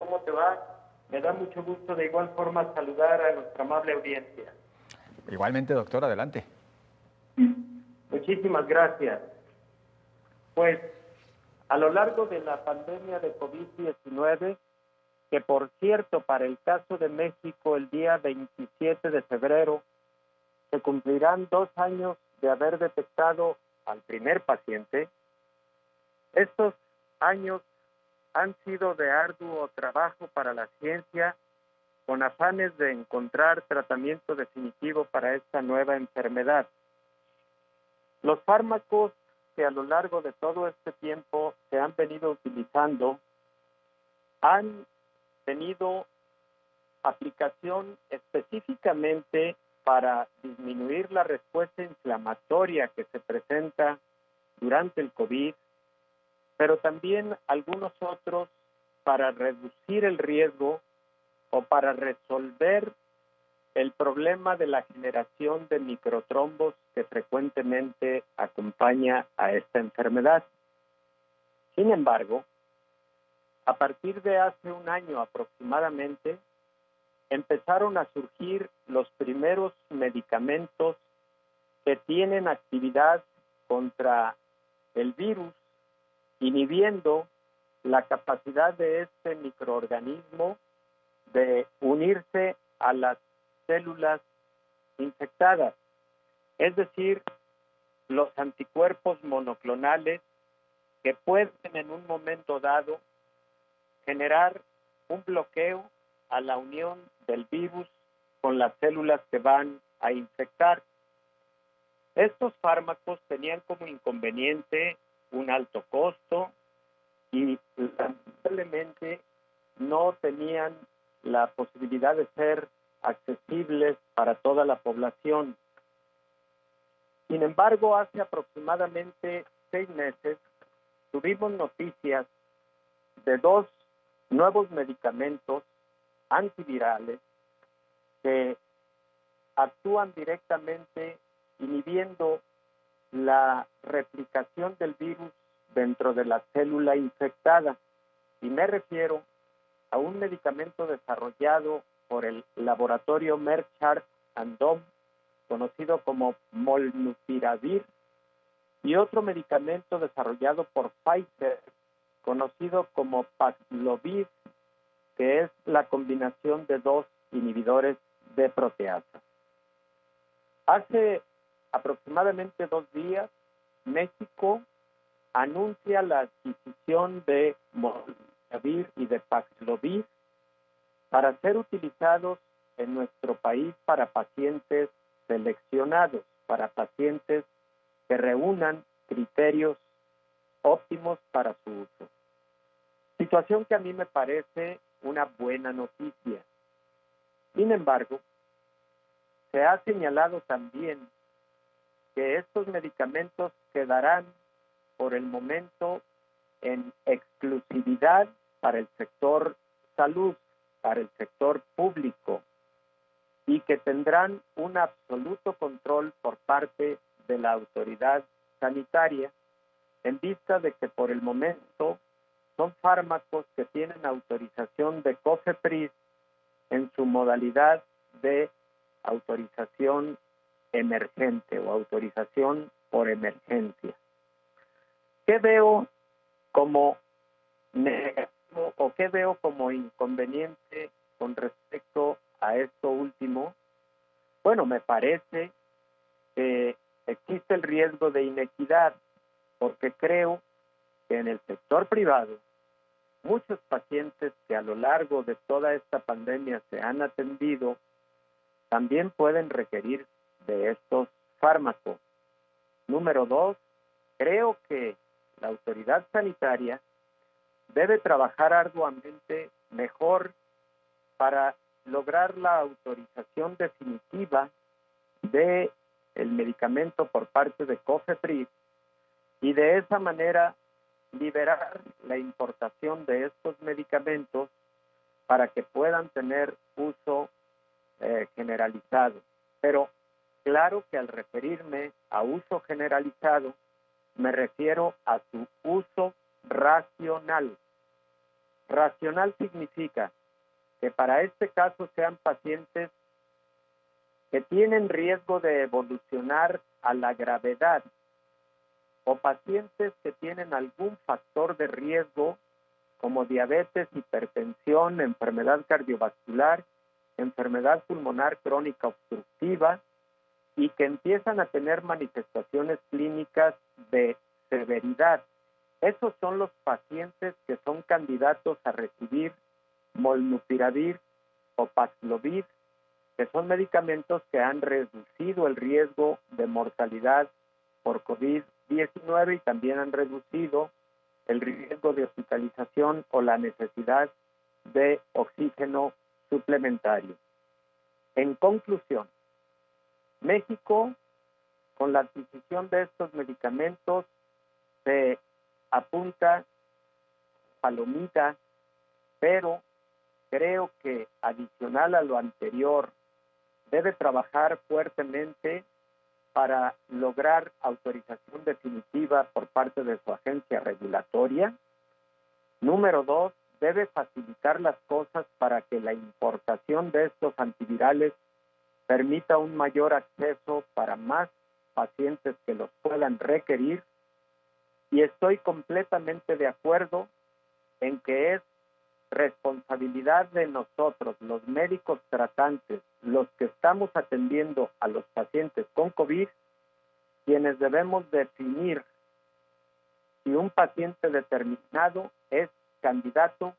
¿Cómo te va? Me da mucho gusto de igual forma saludar a nuestra amable audiencia. Igualmente, doctor, adelante. Muchísimas gracias. Pues, a lo largo de la pandemia de COVID-19, que por cierto, para el caso de México, el día 27 de febrero, se cumplirán 2 años de haber detectado al primer paciente. Estos años han sido de arduo trabajo para la ciencia, con afanes de encontrar tratamiento definitivo para esta nueva enfermedad. Los fármacos que a lo largo de todo este tiempo se han venido utilizando han tenido aplicación específicamente para disminuir la respuesta inflamatoria que se presenta durante el COVID, pero también algunos otros para reducir el riesgo o para resolver el problema de la generación de microtrombos que frecuentemente acompaña a esta enfermedad. Sin embargo, a partir de hace un año aproximadamente, empezaron a surgir los primeros medicamentos que tienen actividad contra el virus, inhibiendo la capacidad de este microorganismo de unirse a las células infectadas. Es decir, los anticuerpos monoclonales que pueden en un momento dado generar un bloqueo a la unión del virus con las células que van a infectar. Estos fármacos tenían como inconveniente un alto costo y lamentablemente no tenían la posibilidad de ser accesibles para toda la población. Sin embargo, hace aproximadamente 6 meses tuvimos noticias de 2 nuevos medicamentos antivirales que actúan directamente inhibiendo la replicación del virus dentro de la célula infectada. Y me refiero a un medicamento desarrollado por el laboratorio Merck Sharp and Dohme, conocido como Molnupiravir, y otro medicamento desarrollado por Pfizer, conocido como Paxlovid, que es la combinación de 2 inhibidores de proteasa. Hace aproximadamente 2 días, México anuncia la adquisición de Molnupiravir y de Paxlovid para ser utilizados en nuestro país para pacientes seleccionados, para pacientes que reúnan criterios óptimos para su uso. Situación que a mí me parece una buena noticia. Sin embargo, se ha señalado también que estos medicamentos quedarán por el momento en exclusividad para el sector salud, para el sector público, y que tendrán un absoluto control por parte de la autoridad sanitaria, en vista de que por el momento son fármacos que tienen autorización de COFEPRIS en su modalidad de autorización emergente o autorización por emergencia. ¿Qué veo como negativo o qué veo como inconveniente con respecto a esto último? Bueno, me parece que existe el riesgo de inequidad, porque creo que en el sector privado muchos pacientes que a lo largo de toda esta pandemia se han atendido también pueden requerir de estos fármacos. Número 2, creo que la autoridad sanitaria debe trabajar arduamente mejor para lograr la autorización definitiva de el medicamento por parte de COFEPRIS y de esa manera liberar la importación de estos medicamentos para que puedan tener uso generalizado. Pero claro que al referirme a uso generalizado, me refiero a su uso racional. Racional significa que para este caso sean pacientes que tienen riesgo de evolucionar a la gravedad o pacientes que tienen algún factor de riesgo como diabetes, hipertensión, enfermedad cardiovascular, enfermedad pulmonar crónica obstructiva y que empiezan a tener manifestaciones clínicas de severidad. Esos son los pacientes que son candidatos a recibir molnupiravir o Paxlovid, que son medicamentos que han reducido el riesgo de mortalidad por COVID-19 y también han reducido el riesgo de hospitalización o la necesidad de oxígeno suplementario. En conclusión, México, con la adquisición de estos medicamentos, se apunta palomita, pero creo que adicional a lo anterior, debe trabajar fuertemente para lograr autorización definitiva por parte de su agencia regulatoria. Número 2, debe facilitar las cosas para que la importación de estos antivirales permita un mayor acceso para más pacientes que los puedan requerir. Y estoy completamente de acuerdo en que es responsabilidad de nosotros, los médicos tratantes, los que estamos atendiendo a los pacientes con COVID, quienes debemos definir si un paciente determinado es candidato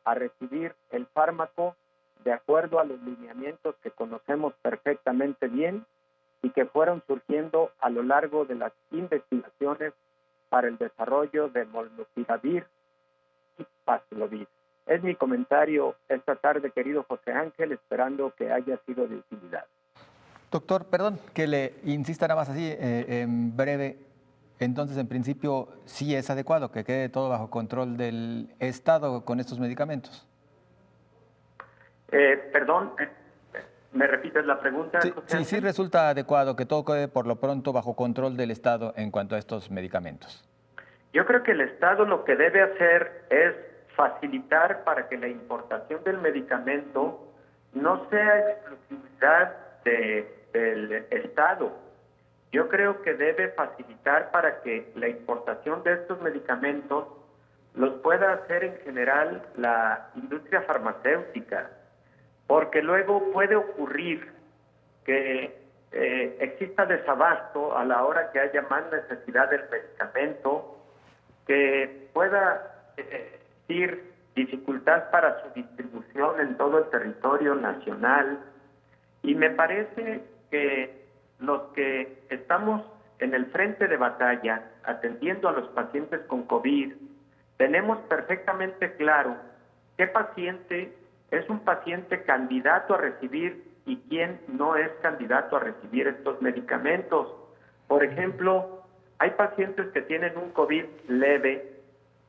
a recibir el fármaco de acuerdo a los lineamientos que conocemos perfectamente bien y que fueron surgiendo a lo largo de las investigaciones para el desarrollo de molnupiravir y Paxlovid. Es mi comentario esta tarde, querido José Ángel, esperando que haya sido de utilidad. Doctor, perdón que le insista nada más así, en breve. Entonces, en principio, sí es adecuado que quede todo bajo control del Estado con estos medicamentos. Perdón, ¿me repites la pregunta, Sí, José Ángel? sí resulta adecuado que todo quede por lo pronto bajo control del Estado en cuanto a estos medicamentos. Yo creo que el Estado lo que debe hacer es facilitar para que la importación del medicamento no sea exclusividad del Estado. Yo creo que debe facilitar para que la importación de estos medicamentos los pueda hacer en general la industria farmacéutica, porque luego puede ocurrir que exista desabasto a la hora que haya más necesidad del medicamento, que pueda existir dificultad para su distribución en todo el territorio nacional. Y me parece que los que estamos en el frente de batalla atendiendo a los pacientes con COVID, tenemos perfectamente claro qué paciente es un paciente candidato a recibir y quién no es candidato a recibir estos medicamentos. Por ejemplo, hay pacientes que tienen un COVID leve,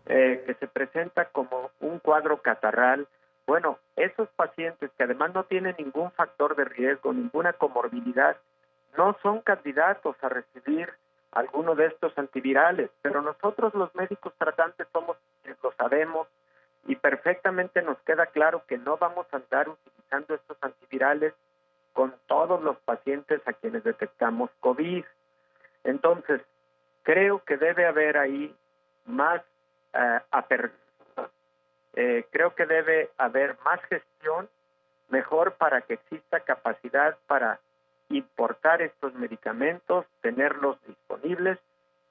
que se presenta como un cuadro catarral. Bueno, esos pacientes que además no tienen ningún factor de riesgo, ninguna comorbilidad, no son candidatos a recibir alguno de estos antivirales, pero nosotros los médicos tratantes somos quienes lo sabemos y perfectamente nos queda claro que no vamos a andar utilizando estos antivirales con todos los pacientes a quienes detectamos COVID. Entonces, creo que debe haber ahí más apertura. Creo que debe haber más gestión, mejor para que exista capacidad para importar estos medicamentos, tenerlos disponibles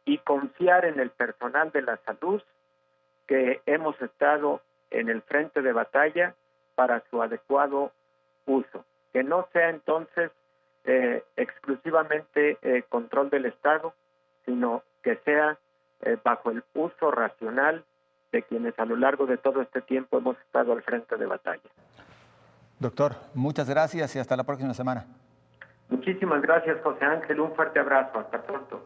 y confiar en el personal de la salud que hemos estado en el frente de batalla para su adecuado uso. Que no sea entonces exclusivamente control del Estado, sino que sea bajo el uso racional de quienes a lo largo de todo este tiempo hemos estado al frente de batalla. Doctor, muchas gracias y hasta la próxima semana. Muchísimas gracias, José Ángel. Un fuerte abrazo. Hasta pronto.